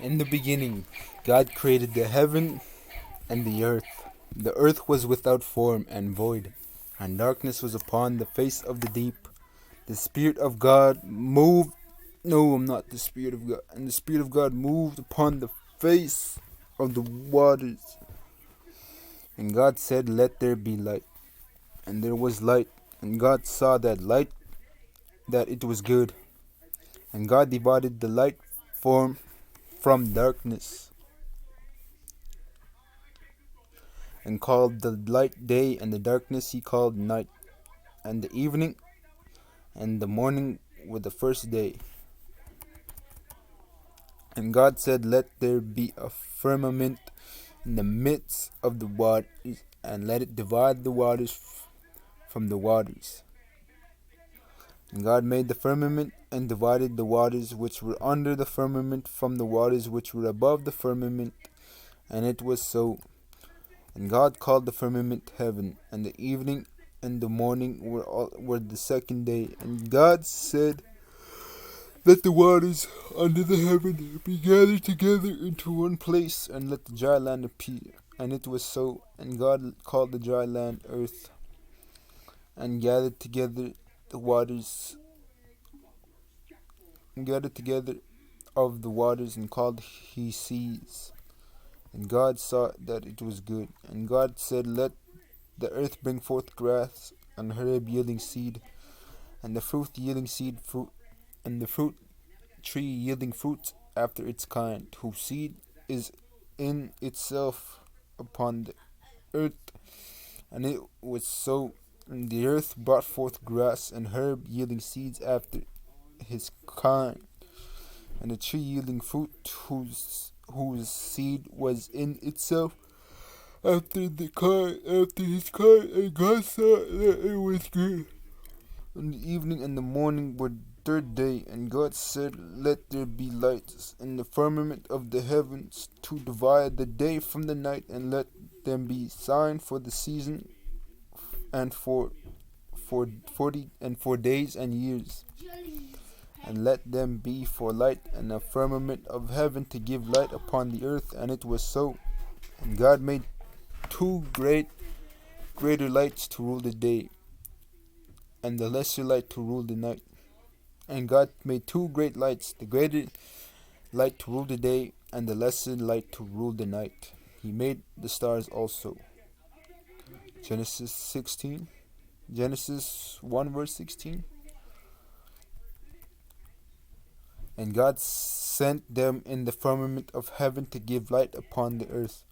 In the beginning, God created the heaven and the earth. The earth was without form and void, and darkness was upon the face of the deep. The Spirit of God moved. No, I'm not the Spirit of God. And the Spirit of God moved upon the face of the waters. And God said, "Let there be light." And there was light. And God saw that light, that it was good. And God divided the light form from darkness, and called the light day, and the darkness he called night. And the evening and the morning were the first day. And God said, "Let there be a firmament in the midst of the waters, and let it divide the waters from the waters." And God made the firmament, and divided the waters which were under the firmament from the waters which were above the firmament. And it was so. And God called the firmament heaven, and the evening and the morning were the second day. And God said, "Let the waters under the heaven be gathered together into one place, and let the dry land appear." And it was so. And God called the dry land earth, and gathered together the waters, and gathered together of the waters, and called he seas. And God saw that it was good. And God said, "Let the earth bring forth grass, and herb yielding seed, and the fruit yielding fruit, and the fruit tree yielding fruit after its kind, whose seed is in itself upon the earth." And it was so. And the earth brought forth grass and herb yielding seeds after his kind, and the tree yielding fruit whose seed was in itself after his kind. And God saw that it was good. And the evening and the morning were the third day. And God said, "Let there be lights in the firmament of the heavens to divide the day from the night, and let them be sign for the season, and for days and years. And let them be for light, and a firmament of heaven to give light upon the earth." And it was so. And God made two greater lights to rule the day, and the lesser light to rule the night. And God made two great lights, the greater light to rule the day, and the lesser light to rule the night. He made the stars also. Genesis 1 verse 16. And God sent them in the firmament of heaven to give light upon the earth,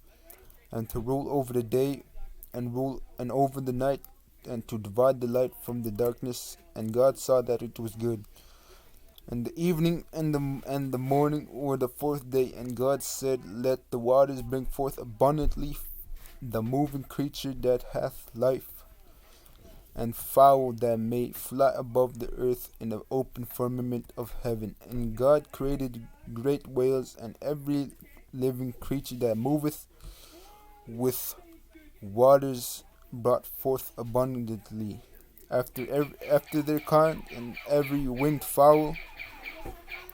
and to rule over the day, and over the night, and to divide the light from the darkness. And God saw that it was good. And the evening and the morning were the fourth day. And God said, "Let the waters bring forth abundantly the moving creature that hath life, and fowl that may fly above the earth in the open firmament of heaven." And God created great whales, and every living creature that moveth with waters brought forth abundantly after their kind, and every winged fowl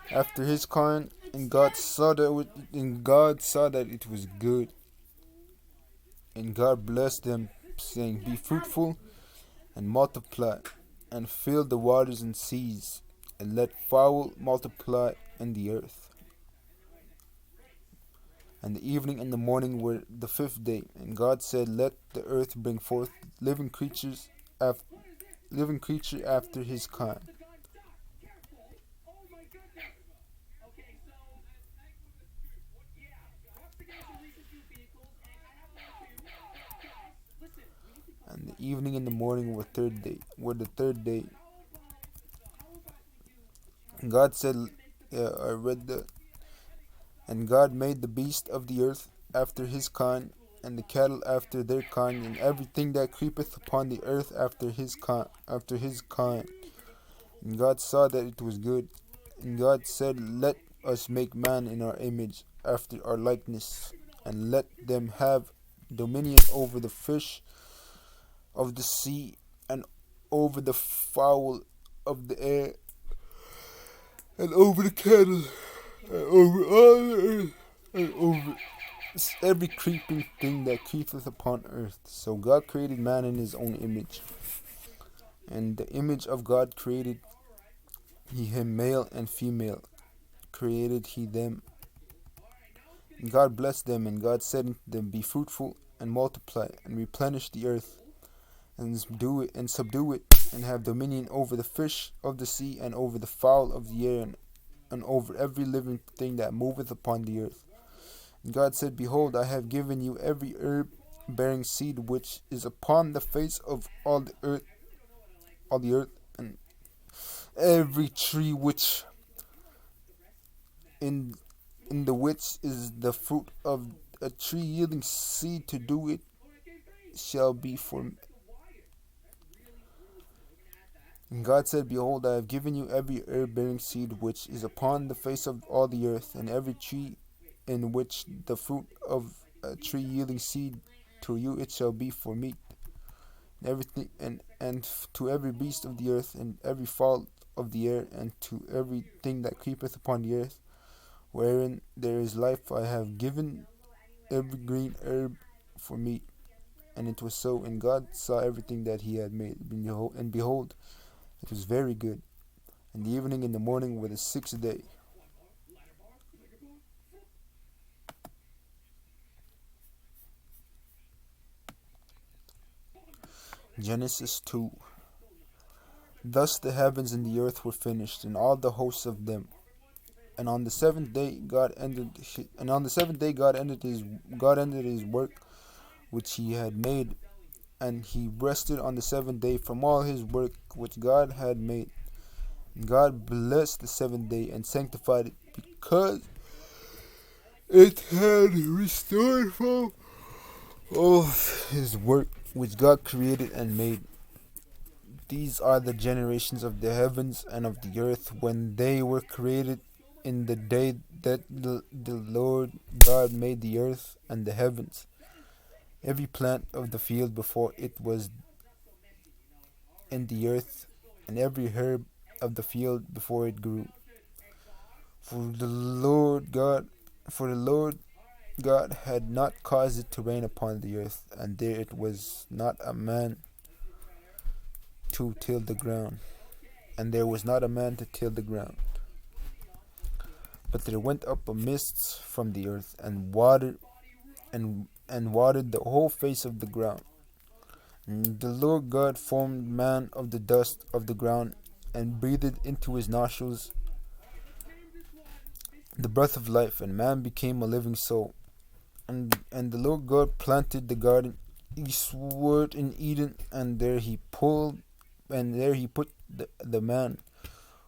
after his kind. And God saw that it was good. And God blessed them, saying, "Be fruitful and multiply, and fill the waters and seas, and let fowl multiply in the earth." And the evening and the morning were the fifth day. And God said, "Let the earth bring forth living creature after his kind." And the evening and the morning were the third day. And God said, I read that. And God made the beast of the earth after his kind, and the cattle after their kind, and everything that creepeth upon the earth after his kind. And God saw that it was good. And God said, "Let us make man in our image, after our likeness, and let them have dominion over the fish of the sea, and over the fowl of the air, and over the cattle, over all the earth, and over every creeping thing that creepeth upon earth. So God created man in his own image. And the image of God created he him, male and female created he them. And God blessed them, and God said unto them, Be fruitful and multiply, and replenish the earth, and subdue it, and have dominion over the fish of the sea, and over the fowl of the air, and over every living thing that moveth upon the earth. And God said, Behold, I have given you every herb bearing seed which is upon the face of all the earth, and every tree which in the which is the fruit of a tree yielding seed, to do it shall be for. And God said, Behold, I have given you every herb bearing seed which is upon the face of all the earth, and every tree in which the fruit of a tree yielding seed, to you it shall be for meat. And everything and to every beast of the earth, and every fowl of the air, and to everything that creepeth upon the earth, wherein there is life, I have given every green herb for meat. And it was so. And God saw everything that he had made, and behold, it was very good. And the evening and the morning were the sixth day. Genesis 2. Thus the heavens and the earth were finished, and all the hosts of them. And on the seventh day God ended his work which he had made, and he rested on the seventh day from all his work which God had made. And God blessed the seventh day and sanctified it, because it had restored from all his work which God created and made. These are the generations of the heavens and of the earth when they were created, in the day that the Lord God made the earth and the heavens, every plant of the field before it was in the earth, and every herb of the field before it grew. For the Lord God had not caused it to rain upon the earth, and there it was not a man to till the ground, and there was not a man to till the ground. But there went up a mist from the earth, and watered the whole face of the ground. And the Lord God formed man of the dust of the ground, and breathed into his nostrils the breath of life, and man became a living soul. And the Lord God planted the garden eastward in Eden, and there he put the man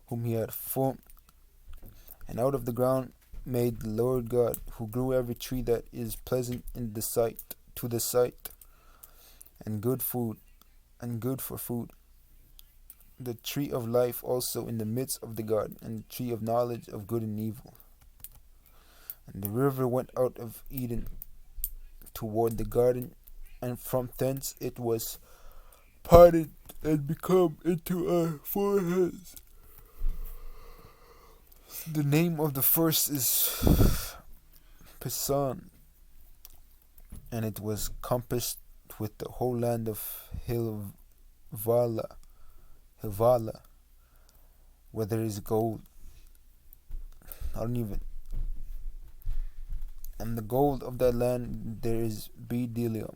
whom he had formed. And out of the ground made the Lord God, who grew every tree that is pleasant in the sight to the sight, and good for food. The tree of life also in the midst of the garden, and the tree of knowledge of good and evil. And the river went out of Eden toward the garden, and from thence it was parted and become into our foreheads. The name of the first is Pison, and it was compassed with the whole land of Hilvala, where there is gold. And the gold of that land there is bdellium,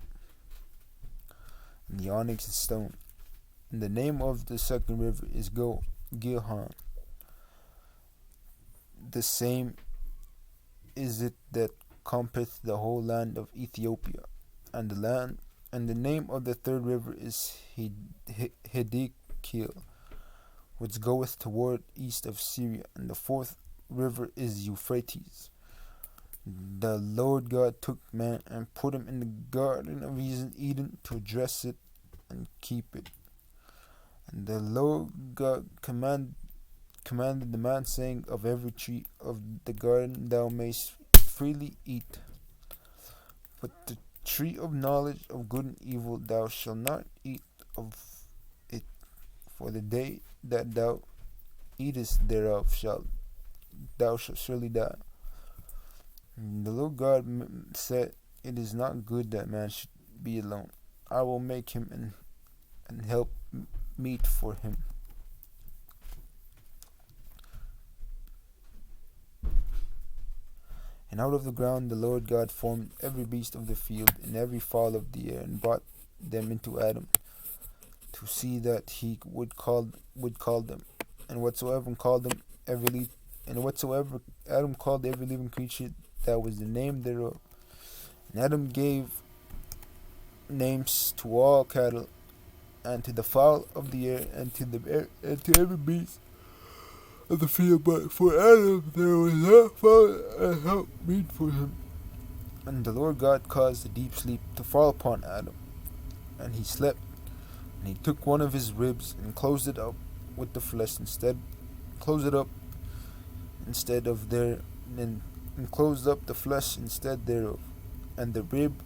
and the onyx stone. And the name of the second river is Gihon. The same is it that compasseth the whole land of Ethiopia. And the name of the third river is Hiddekel, which goeth toward east of Syria. And the fourth river is Euphrates. The Lord God took man and put him in the garden of Eden to dress it and keep it. And the Lord God commanded the man, saying, Of every tree of the garden thou mayst freely eat, but the tree of knowledge of good and evil thou shalt not eat of it, for the day that thou eatest thereof shalt thou shalt surely die. And the Lord God said, It is not good that man should be alone. I will make him and help meet for him. And out of the ground the Lord God formed every beast of the field and every fowl of the air, and brought them into Adam, to see that he would call them. And whatsoever Adam called every living creature, that was the name thereof. And Adam gave names to all cattle, and to the fowl of the air, and to the air, and to every beast of the field. But for Adam there was not found a help meet for him. And the Lord God caused a deep sleep to fall upon Adam, and he slept. And he took one of his ribs and closed it up with the flesh instead of there, and closed up the flesh instead thereof. And the rib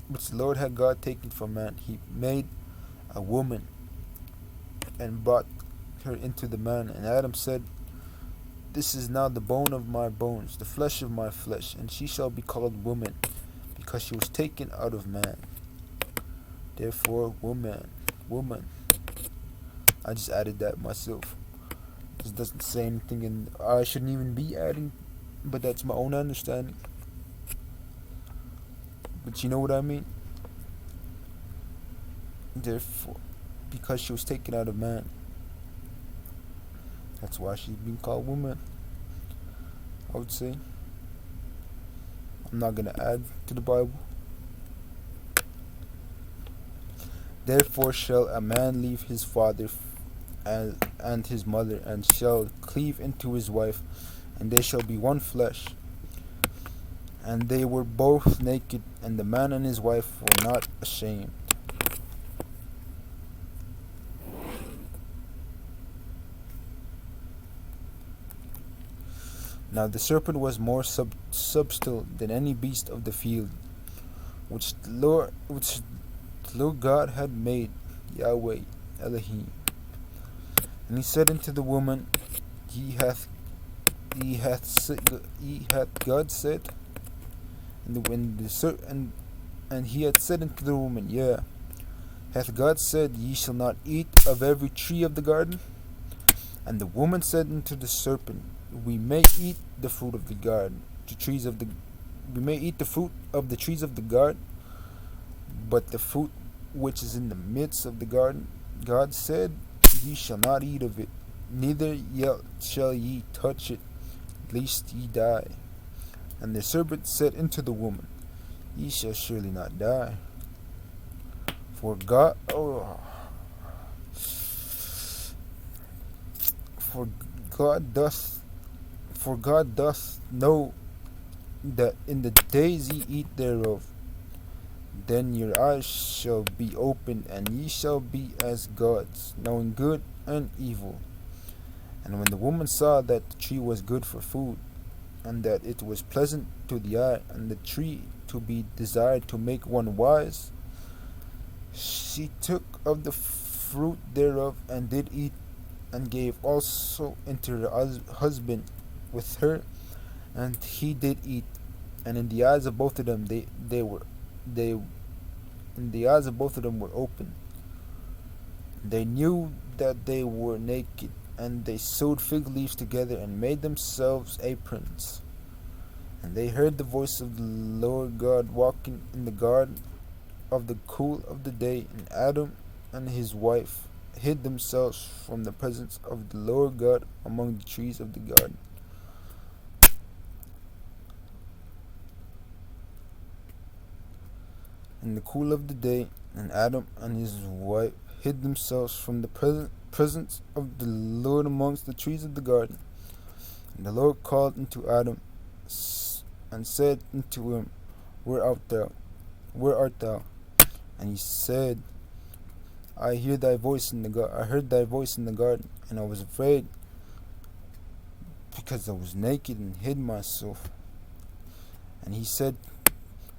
which the Lord had God taken from man, he made a woman, and brought her into the man. And Adam said, This is now the bone of my bones, the flesh of my flesh, and she shall be called woman, because she was taken out of man. Therefore, woman. I just added that myself. This doesn't say anything, and I shouldn't even be adding, but that's my own understanding. But you know what I mean? Therefore, because she was taken out of man, that's why she's being called woman, I would say. I'm not going to add to the Bible. Therefore shall a man leave his father and his mother, and shall cleave into his wife, and they shall be one flesh. And they were both naked, and the man and his wife were not ashamed. Now the serpent was more subtle than any beast of the field, which the Lord God had made, Yahweh Elohim. And he said unto the woman, Ye hath God said, and he had said unto the woman, Yea, hath God said, Ye shall not eat of every tree of the garden? And the woman said unto the serpent, We may eat the fruit of the garden, we may eat the fruit of the trees of the garden, but the fruit which is in the midst of the garden, God said, Ye shall not eat of it, neither shall ye touch it, lest ye die. And the serpent said unto the woman, Ye shall surely not die. For God doth know that in the days ye eat thereof, then your eyes shall be opened, and ye shall be as gods, knowing good and evil. And when the woman saw that the tree was good for food, and that it was pleasant to the eye, and the tree to be desired to make one wise, she took of the fruit thereof, and did eat, and gave also unto her husband with her, and he did eat. And in the eyes of both of them were open. They knew that they were naked, and they sewed fig leaves together, and made themselves aprons. And they heard the voice of the Lord God walking in the garden of the cool of the day, and Adam and his wife hid themselves from the presence of the Lord God among the trees of the garden. In the cool of the day, and Adam and his wife hid themselves from the presence of the Lord amongst the trees of the garden. And the Lord called unto Adam, and said unto him, Where art thou? Where art thou? And he said, I heard thy voice in the garden, and I was afraid, because I was naked, and hid myself. And he said,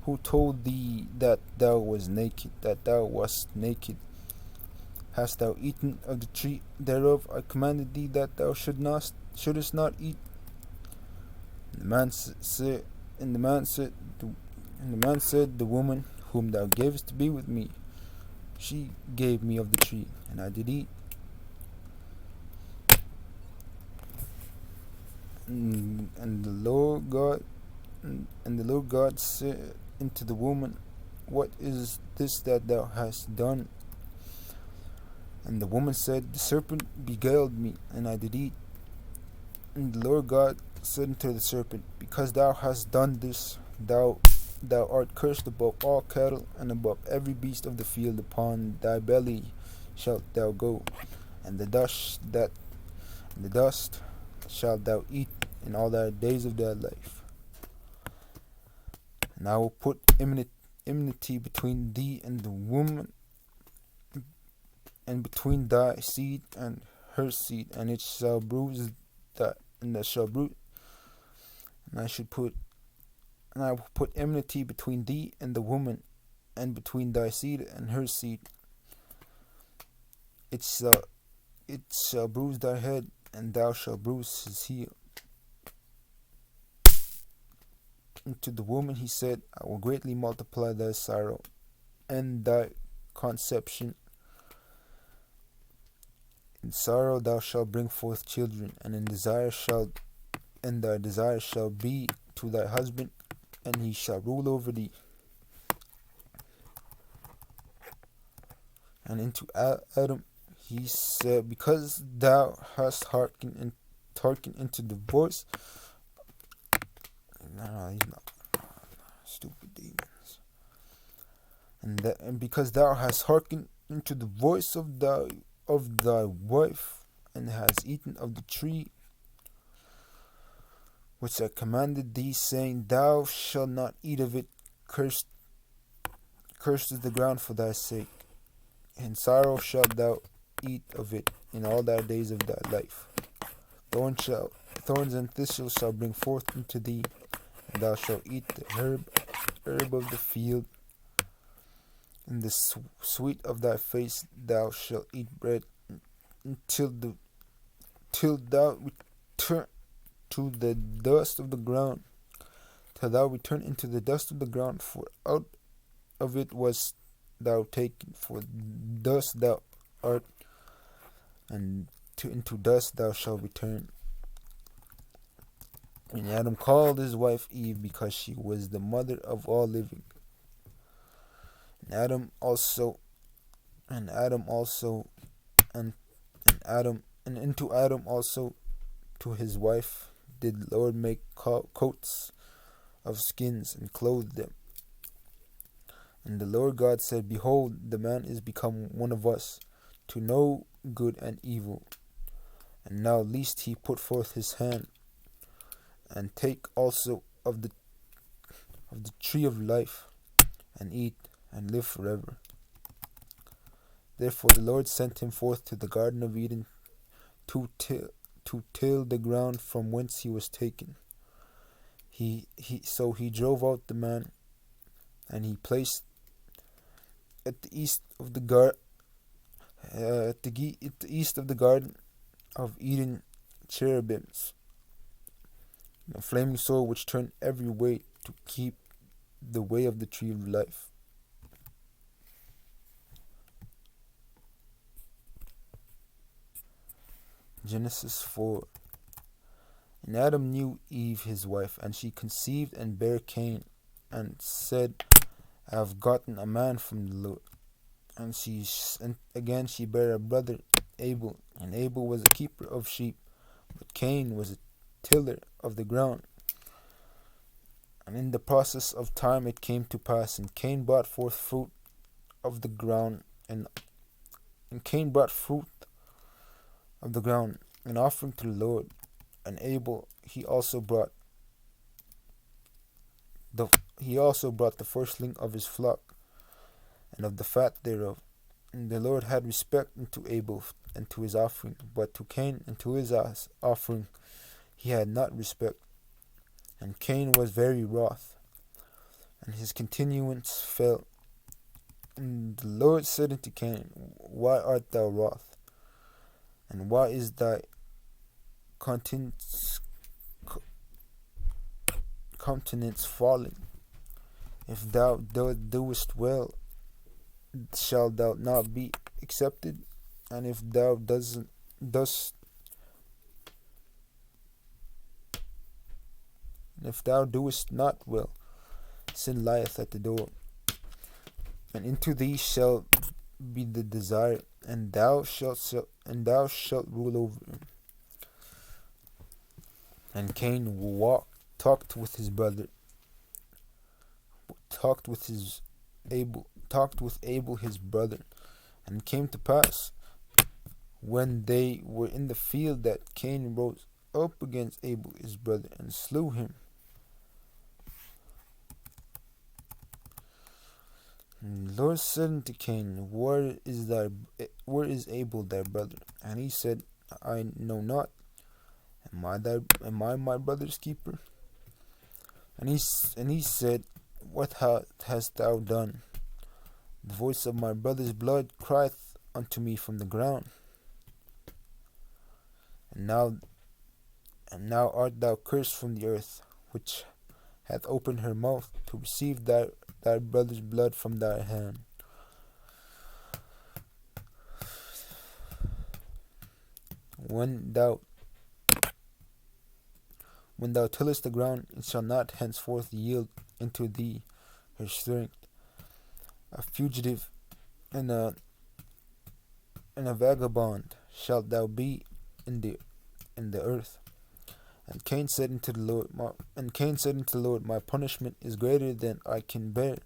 Who told thee that thou wast naked? Hast thou eaten of the tree thereof I commanded thee that thou shouldest not eat? And the man said, and the man said, the woman whom thou gavest to be with me, she gave me of the tree, and I did eat. And the Lord God said unto the woman, what is this that thou hast done? And the woman said, the serpent beguiled me, and I did eat. And the Lord God said unto the serpent, because thou hast done this, thou art cursed above all cattle, and above every beast of the field. Upon thy belly shalt thou go, and the dust shalt thou eat in all thy days of thy life. And I will put enmity between thee and the woman, and between thy seed and her seed, and it shall bruise that shall bruise. And I will put enmity between thee and the woman, and between thy seed and her seed. It shall bruise thy head, and thou shalt bruise his heel. And to the woman he said, I will greatly multiply thy sorrow and thy conception. In sorrow thou shalt bring forth children, and thy desire shall be to thy husband, and he shall rule over thee. And unto Adam he said, because thou hast hearkened into the voice. No, he's not. Stupid demons. And because thou hast hearkened into the voice of thy wife, and hast eaten of the tree which I commanded thee, saying, thou shalt not eat of it. Cursed is the ground for thy sake. In sorrow shalt thou eat of it in all thy days of thy life. Thorns and thistles shall bring forth unto thee, and thou shalt eat the herb of the field. In the sweet of thy face thou shalt eat bread, till thou return to the dust of the ground, till thou return into the dust of the ground, for out of it wast thou taken, for dust thou art, and into dust thou shalt return. And Adam called his wife Eve, because she was the mother of all living. And into Adam also to his wife did the Lord make coats of skins, and clothed them. And the Lord God said, behold, the man is become one of us, to know good and evil. And now lest he put forth his hand, and take also of the tree of life, and eat, and live forever. Therefore the Lord sent him forth to the Garden of Eden, to till the ground from whence he was taken. So he drove out the man, and he placed at the east of the Garden of Eden cherubims, a flaming sword which turned every way to keep the way of the tree of life. Genesis 4. And Adam knew Eve his wife, and she conceived and bare Cain, and said, I have gotten a man from the Lord. And again she bare a brother, Abel, and Abel was a keeper of sheep, but Cain was a tiller of the ground. And in the process of time it came to pass, and Cain brought forth fruit of the ground, and Cain brought fruit of the ground, an offering to the Lord. And Abel he also brought the firstling of his flock, and of the fat thereof. And the Lord had respect unto Abel and to his offering, but to Cain and to his offering he had not respect. And Cain was very wroth, and his continuance fell. And the Lord said unto Cain, why art thou wroth? And why is thy continuance countenance fallen. If thou doest well, shalt thou not be accepted? And if thou dost if thou doest not well, sin lieth at the door, and into thee shall be the desire, and thou shalt rule over him. And Cain talked with Abel his brother. And it came to pass, when they were in the field, that Cain rose up against Abel his brother, and slew him. And the Lord said unto Cain, Where is Abel thy brother? And he said, I know not. Am I my brother's keeper? And he said, What hast thou done? The voice of my brother's blood crieth unto me from the ground. And now art thou cursed from the earth, which hath opened her mouth to receive thy brother's blood from thy hand. When thou tillest the ground, it shall not henceforth yield unto thee her strength. A fugitive and a vagabond shalt thou be in the earth. And Cain said unto the Lord, My punishment is greater than I can bear.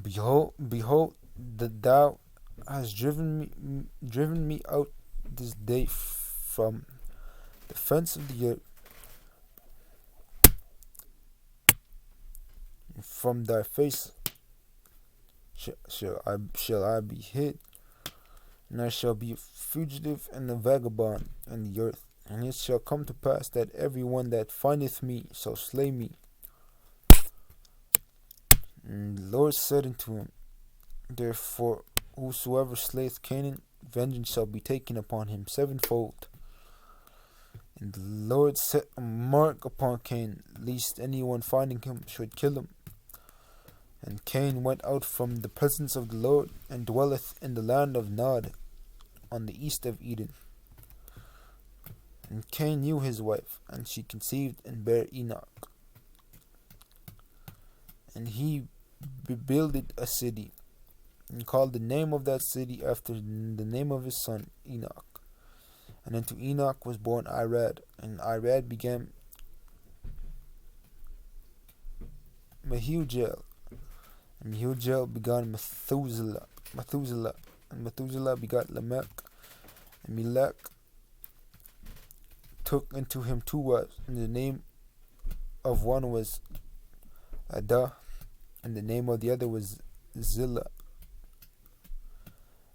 Behold, that thou hast driven me out this day from the fence of the earth. From thy face shall I be hid, and I shall be a fugitive and a vagabond in the earth. And it shall come to pass that every one that findeth me shall slay me. And the Lord said unto him, Therefore whosoever slayeth Canaan, vengeance shall be taken upon him sevenfold. And the Lord set a mark upon Cain, lest anyone finding him should kill him. And Cain went out from the presence of the Lord, and dwelleth in the land of Nod, on the east of Eden. And Cain knew his wife, and she conceived and bare Enoch. And he builded a city, and called the name of that city after the name of his son Enoch. And unto Enoch was born Irad, and Irad began Mehujael, and Mehujael begat Methuselah, and Methuselah begat Lamech, and Melech took unto him two wives, and the name of one was Adah, and the name of the other was Zillah.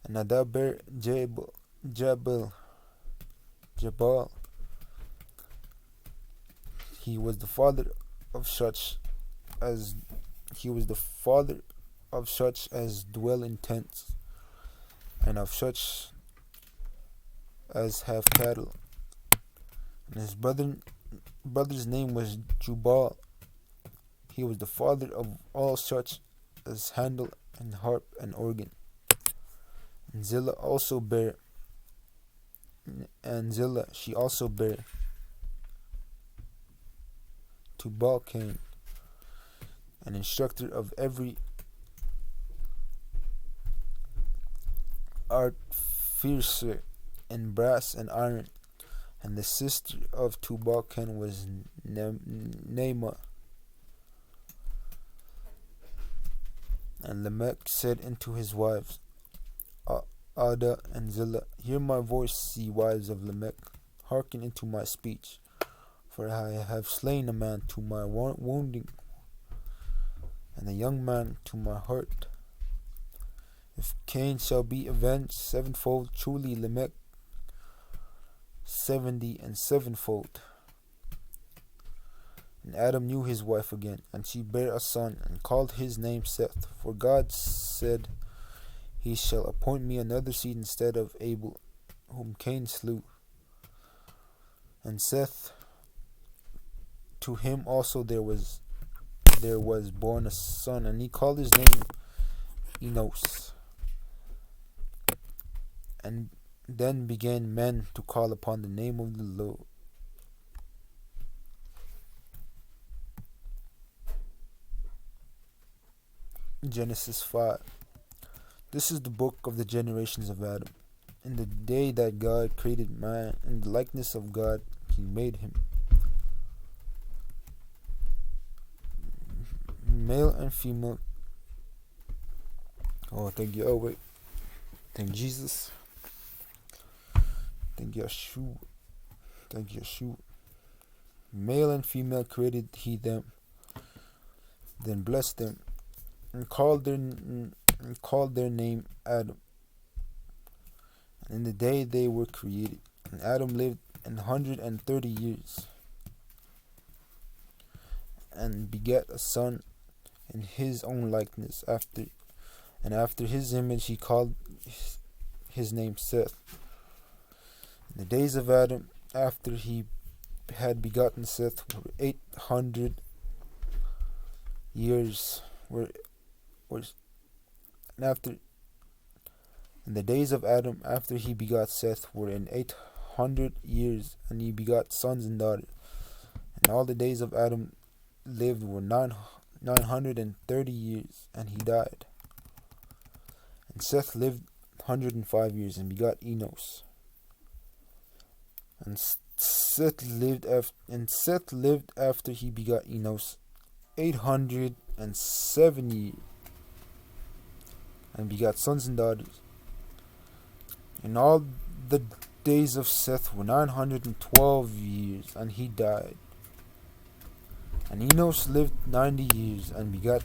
And Adah bare Jabal. He was the father of such as dwell in tents, and of such as have cattle. And his brother's name was Jubal. He was the father of all such as handle and harp and organ. And Zillah she also bare Tubal Cain, an instructor of every artificer in brass and iron. And the sister of Tubal Cain was Naamah. And Lamech said unto his wives, Adah and Zillah, Hear my voice, ye wives of Lamech, hearken unto my speech. For I have slain a man to my wounding, and a young man to my hurt. If Cain shall be avenged sevenfold, truly Lamech 70 and sevenfold. And Adam knew his wife again, and she bare a son, and called his name Seth. For God said, He shall appoint me another seed instead of Abel, whom Cain slew. And Seth to him also there was born a son, and he called his name Enos. And then began men to call upon the name of the Lord. Genesis 5. This is the book of the generations of Adam. In the day that God created man, in the likeness of God he made him. Male and female. Oh, thank you. Oh, wait. Thank Jesus. Thank Yeshua. Thank Yeshua. Male and female created he them, then blessed them, and called their name Adam. And in the day they were created, and Adam lived 130 years, and begat a son in his own likeness, after his image he called his name Seth. In the days of Adam, after he had begotten Seth, were 800 years. In the days of Adam, after he begot Seth, were in 800 years, and he begot sons and daughters. And all the days of Adam lived were 930 years, and he died. And Seth lived 105 years, and begot Enos. And Seth lived after he begot Enos 807 years, and begot sons and daughters. And all the days of Seth were 912 years, and he died. And Enos lived 90 years, and begot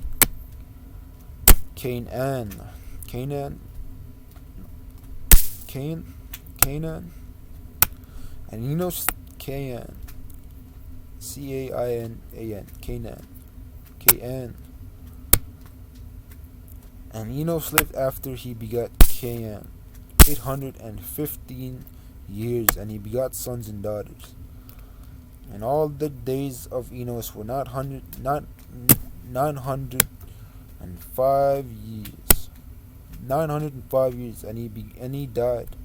Canaan. And Enos Canaan. Canaan. And Enos lived after he begot Canaan 815 years, and he begot sons and daughters. And all the days of Enos were 905 years. 905 years, and he died.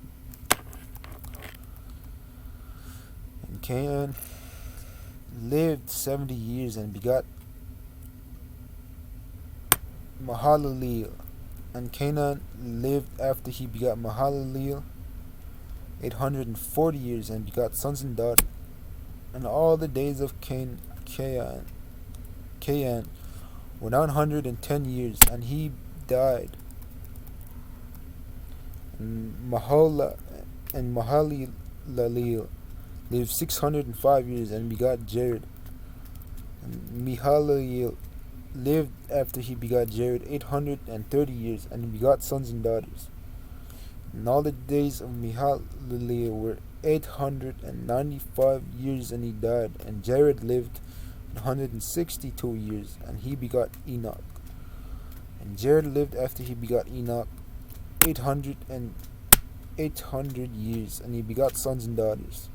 And Canaan lived 70 years, and begot Mahalaleel. And Canaan lived after he begot Mahalaleel 840 years, and begot sons and daughters. And all the days of Canaan were 910 years, and he died. And Mahalaleel lived 605 years, and begot Jared. And Mahalaleel lived after he begot Jared 830 years, and he begot sons and daughters. And all the days of Mahalaleel were 895 years, and he died. And Jared lived 162 years, and he begot Enoch. And Jared lived after he begot Enoch 800 years, and he begot sons and daughters.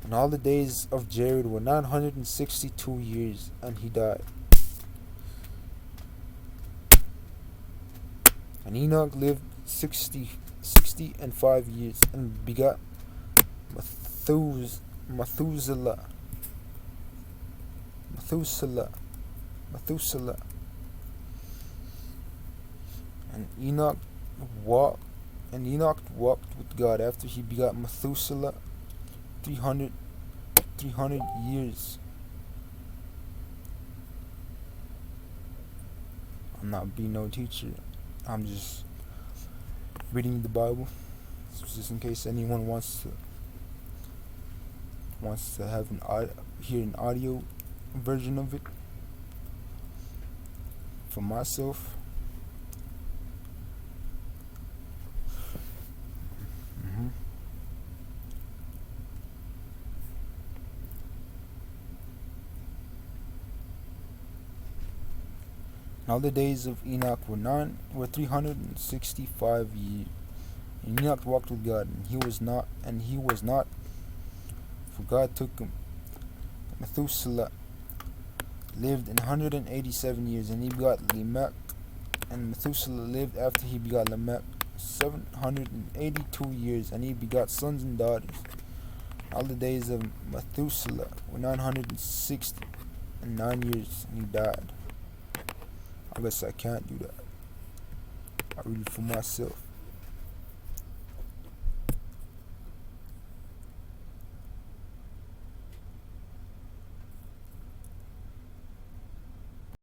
And all the days of Jared were 962 years, and he died. And Enoch lived 65 years, and begot Methuselah. And Enoch walked with God after he begot Methuselah 300 years. I'm not being no teacher. I'm just reading the Bible, just in case anyone wants to have hear an audio version of it for myself. And all the days of Enoch were 365 years, And Enoch walked with God, and he was not, for God took him. Methuselah lived 187 years, and he begot Lamech. And Methuselah lived after he begot Lamech 782 years, and he begot sons and daughters. All the days of Methuselah were 969 years, and he died. I guess I can't do that. I read it for myself.